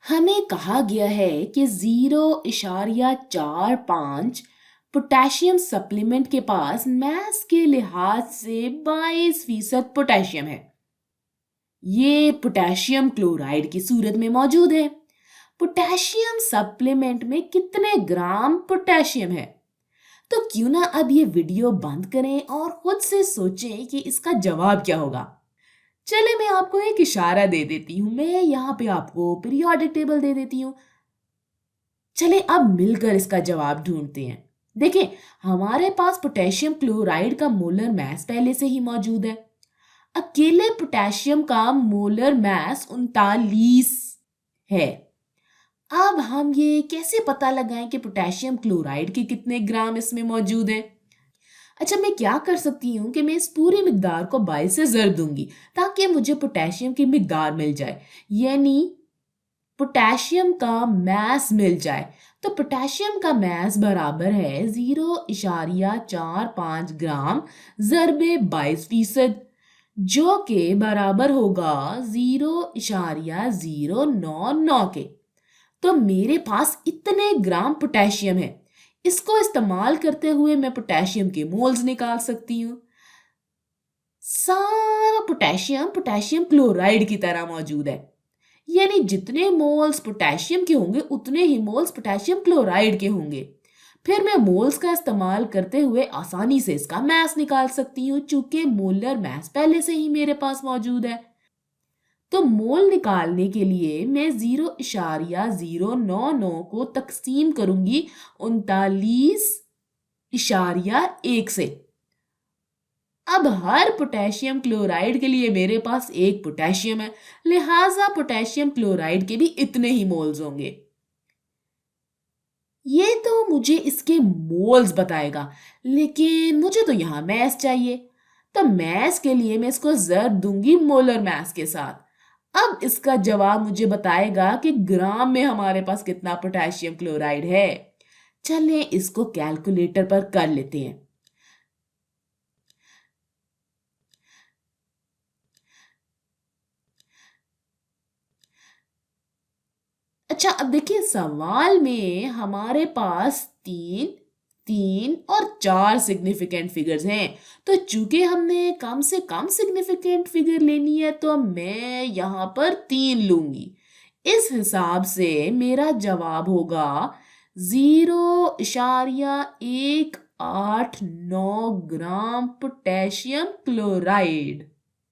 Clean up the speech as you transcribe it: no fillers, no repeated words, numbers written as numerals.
हमें कहा गया है कि 0.45 पोटेशियम सप्लीमेंट के पास मास के लिहाज से 22% पोटेशियम है। ये पोटेशियम क्लोराइड की सूरत में मौजूद है। पोटेशियम सप्लीमेंट में कितने ग्राम पोटेशियम है? तो क्यों ना अब ये वीडियो बंद करें और खुद से सोचें कि इसका जवाब क्या होगा। चले मैं आपको एक इशारा दे देती हूँ, मैं यहाँ पे आपको पीरियोडिक टेबल दे देती हूँ। चले अब मिलकर इसका जवाब ढूंढते हैं। देखें, हमारे पास पोटेशियम क्लोराइड का मोलर मास पहले से ही मौजूद है। अकेले पोटेशियम का मोलर मास 39 है। अब हम ये कैसे पता लगाएं कि पोटेशियम क्लोराइड के कितने ग्राम इसमें मौजूद हैं? अच्छा, मैं क्या कर सकती हूँ कि मैं इस पूरी मिकदार को 22 से ज़र दूंगी ताकि मुझे पोटेशियम की मिकदार मिल जाए, यानी पोटेशियम का मास मिल जाए। तो पोटेशियम का मास बराबर है 0.45 ग्राम ज़रबे 22%, जो के बराबर होगा 0.099 के। तो मेरे पास इतने ग्राम पोटेशियम है। इसको इस्तेमाल करते हुए मैं पोटेशियम के मोल्स निकाल सकती हूँ। सारा पोटेशियम पोटेशियम क्लोराइड की तरह मौजूद है, यानी जितने मोल्स पोटेशियम के होंगे उतने ही मोल्स पोटेशियम क्लोराइड के होंगे। फिर मैं मोल्स का इस्तेमाल करते हुए आसानी से इसका मास निकाल सकती हूँ, चूंकि मोलर मास पहले से ही मेरे पास मौजूद है। तो मोल निकालने के लिए मैं 0.099 को तकसीम करूंगी 39.1 से। अब हर पोटेशियम क्लोराइड के लिए मेरे पास एक पोटेशियम है, लिहाजा पोटेशियम क्लोराइड के भी इतने ही मोल्स होंगे। ये तो मुझे इसके मोल्स बताएगा, लेकिन मुझे तो यहाँ मैस चाहिए। तो मैस के लिए मैं इसको ज़रब दूंगी मोलर मैस के साथ। अब इसका जवाब मुझे बताएगा कि ग्राम में हमारे पास कितना पोटेशियम क्लोराइड है। चलें इसको कैलकुलेटर पर कर लेते हैं। अच्छा, अब देखिए सवाल में हमारे पास 3, 3 और 4 सिग्निफिकेंट फिगर्स हैं। तो चूंकि हमने कम से कम सिग्निफिकेंट फिगर लेनी है तो मैं यहाँ पर 3 लूंगी। इस हिसाब से मेरा जवाब होगा 0.189 ग्राम पोटेशियम क्लोराइड।